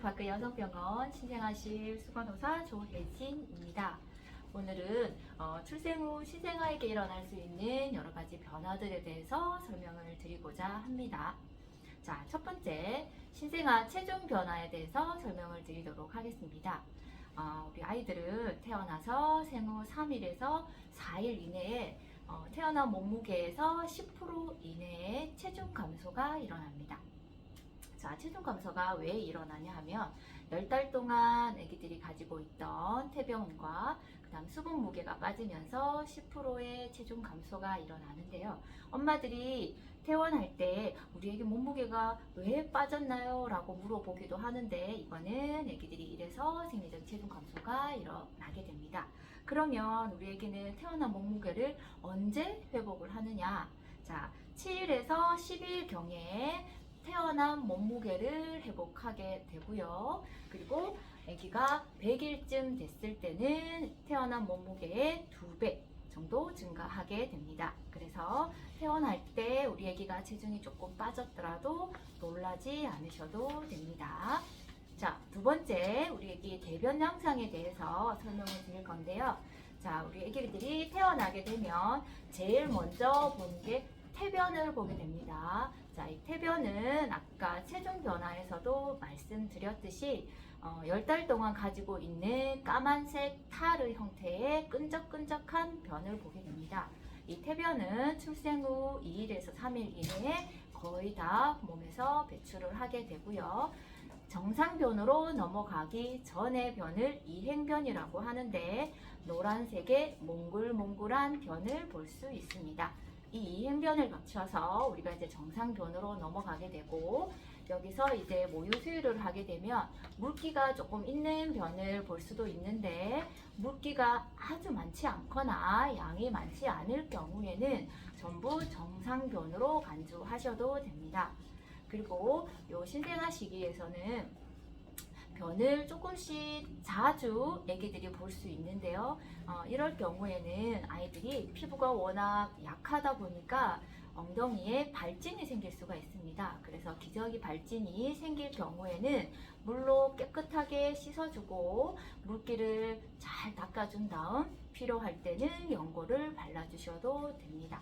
아이파크 여성병원 신생아실 수간호사 조혜진입니다. 오늘은 출생 후 신생아에게 일어날 수 있는 여러 가지 변화들에 대해서 설명을 드리고자 합니다. 자, 첫 번째, 신생아 체중 변화에 대해서 설명을 드리도록 하겠습니다. 우리 아이들은 태어나서 생후 3일에서 4일 이내에 태어난 몸무게에서 10% 이내의 체중 감소가 일어납니다. 자, 체중 감소가 왜 일어나냐 하면 10달 동안 아기들이 가지고 있던 태병과 그다음 수분 무게가 빠지면서 10%의 체중 감소가 일어나는데요. 엄마들이 퇴원할 때 우리 애기 몸무게가 왜 빠졌나요? 라고 물어보기도 하는데 이거는 아기들이 이래서 생리적 체중 감소가 일어나게 됩니다. 그러면 우리 애기는 태어난 몸무게를 언제 회복을 하느냐? 자, 7일에서 10일 경에 태어난 몸무게를 회복하게 되고요. 그리고 아기가 100일쯤 됐을 때는 태어난 몸무게의 2배 정도 증가하게 됩니다. 그래서 태어날 때 우리 아기가 체중이 조금 빠졌더라도 놀라지 않으셔도 됩니다. 자, 두 번째, 우리 아기 대변 양상에 대해서 설명을 드릴 건데요. 자, 우리 아기들이 태어나게 되면 제일 먼저 보는 게 태변을 보게 됩니다. 자, 이 태변은 아까 체중 변화에서도 말씀드렸듯이 10달 동안 가지고 있는 까만색 타르 형태의 끈적끈적한 변을 보게 됩니다. 이 태변은 출생 후 2일에서 3일 이내에 거의 다 몸에서 배출을 하게 되고요. 정상변으로 넘어가기 전의 변을 이행변이라고 하는데 노란색의 몽글몽글한 변을 볼 수 있습니다. 이 이행변을 거쳐서 우리가 이제 정상변으로 넘어가게 되고 여기서 이제 모유 수유를 하게 되면 물기가 조금 있는 변을 볼 수도 있는데 물기가 아주 많지 않거나 양이 많지 않을 경우에는 전부 정상변으로 간주하셔도 됩니다. 그리고 요 신생아 시기에서는 변을 조금씩 자주 아기들이 볼 수 있는데요. 이럴 경우에는 아이들이 피부가 워낙 약하다 보니까 엉덩이에 발진이 생길 수가 있습니다. 그래서 기저귀 발진이 생길 경우에는 물로 깨끗하게 씻어주고 물기를 잘 닦아준 다음 필요할 때는 연고를 발라주셔도 됩니다.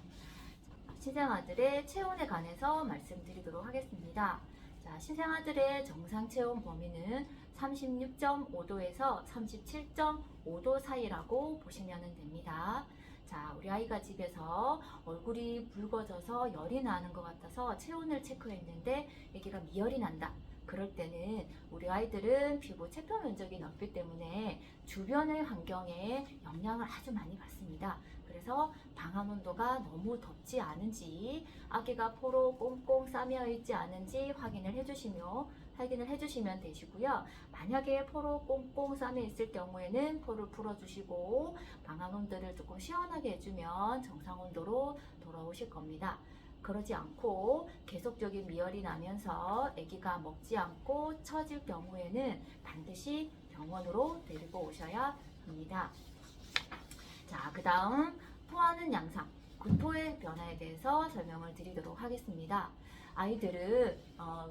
신생아들의 체온에 관해서 말씀드리도록 하겠습니다. 자, 신생아들의 정상 체온 범위는 36.5도에서 37.5도 사이라고 보시면 됩니다. 자, 우리 아이가 집에서 얼굴이 붉어져서 열이 나는 것 같아서 체온을 체크했는데 아기가 미열이 난다. 그럴 때는 우리 아이들은 피부 체표 면적이 넓기 때문에 주변의 환경에 영향을 아주 많이 받습니다. 그래서 방안 온도가 너무 덥지 않은지 아기가 포로 꽁꽁 싸며 있지 않은지 확인을 해주시면 되시고요. 만약에 포로 꽁꽁 싸며 있을 경우에는 포를 풀어주시고 방안 온도를 조금 시원하게 해주면 정상 온도로 돌아오실 겁니다. 그러지 않고 계속적인 미열이 나면서 아기가 먹지 않고 처질 경우에는 반드시 병원으로 데리고 오셔야 합니다. 자, 그 다음 토하는 양상, 구토의 변화에 대해서 설명을 드리도록 하겠습니다. 아이들은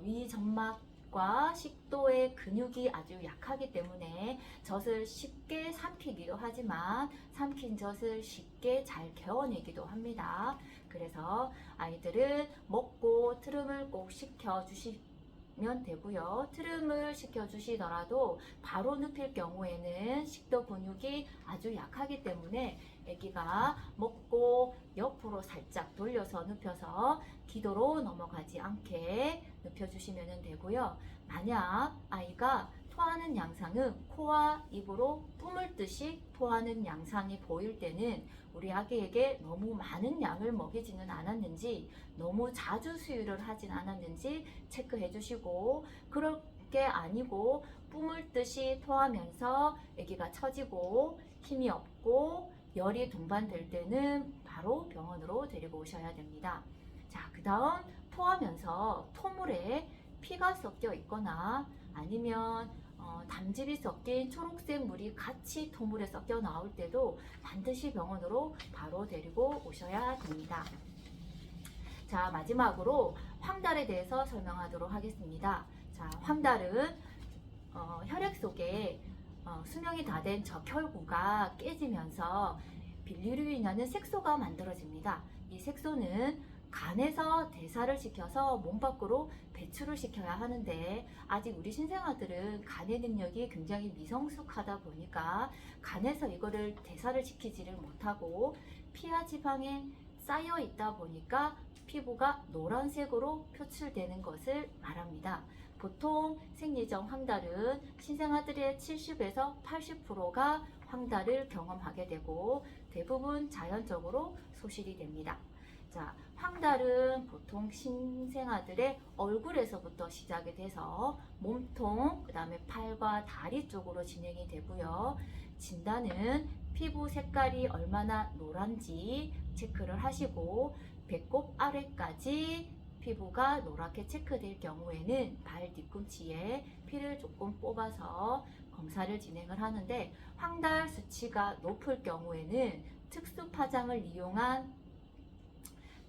위점막과 식도의 근육이 아주 약하기 때문에 젖을 쉽게 삼키기도 하지만 삼킨 젖을 쉽게 잘 개어내기도 합니다. 그래서 아이들은 먹고 트름을 꼭 시켜주시면 되고요. 트름을 시켜주시더라도 바로 눕힐 경우에는 식도 근육이 아주 약하기 때문에 아기가 먹고 옆으로 살짝 돌려서 눕혀서 기도로 넘어가지 않게 눕혀주시면 되고요. 만약 아이가 토하는 양상은 코와 입으로 뿜을 듯이 토하는 양상이 보일 때는 우리 아기에게 너무 많은 양을 먹이지는 않았는지 너무 자주 수유를 하진 않았는지 체크해 주시고 그럴 게 아니고 뿜을 듯이 토하면서 아기가 처지고 힘이 없고 열이 동반될 때는 바로 병원으로 데리고 오셔야 됩니다. 자, 그 다음 토하면서 토물에 피가 섞여 있거나 아니면 담즙이 섞인 초록색 물이 같이 토물에 섞여 나올 때도 반드시 병원으로 바로 데리고 오셔야 됩니다. 자, 마지막으로 황달에 대해서 설명하도록 하겠습니다. 자, 황달은 혈액 속에 수명이 다 된 적혈구가 깨지면서 빌리루빈이라는 색소가 만들어집니다. 이 색소는 간에서 대사를 시켜서 몸 밖으로 배출을 시켜야 하는데 아직 우리 신생아들은 간의 능력이 굉장히 미성숙하다 보니까 간에서 이거를 대사를 시키지를 못하고 피하 지방에 쌓여 있다 보니까 피부가 노란색으로 표출되는 것을 말합니다. 보통 생리적 황달은 신생아들의 70에서 80%가 황달을 경험하게 되고 대부분 자연적으로 소실이 됩니다. 자, 황달은 보통 신생아들의 얼굴에서부터 시작이 돼서 몸통, 그 다음에 팔과 다리 쪽으로 진행이 되고요. 진단은 피부 색깔이 얼마나 노란지 체크를 하시고 배꼽 아래까지 피부가 노랗게 체크될 경우에는 발 뒤꿈치에 피를 조금 뽑아서 검사를 진행을 하는데 황달 수치가 높을 경우에는 특수 파장을 이용한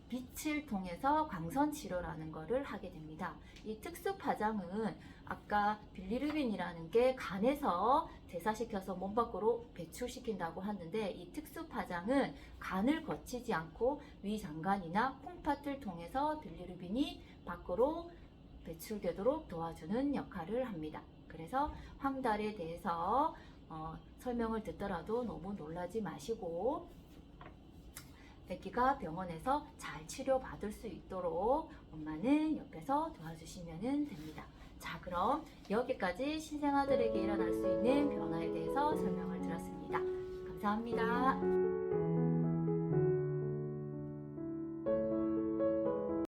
빛을 통해서 광선 치료라는 것을 하게 됩니다. 이 특수 파장은 아까 빌리루빈이라는 게 간에서 대사시켜서 몸 밖으로 배출시킨다고 하는데 이 특수 파장은 간을 거치지 않고 위장관이나 콩팥을 통해서 빌리루빈이 밖으로 배출되도록 도와주는 역할을 합니다. 그래서 황달에 대해서 설명을 듣더라도 너무 놀라지 마시고 아기가 병원에서 잘 치료받을 수 있도록 엄마는 옆에서 도와주시면 됩니다. 자, 그럼 여기까지 신생아들에게 일어날 수 있는 변화에 대해서 설명을 드렸습니다. 감사합니다.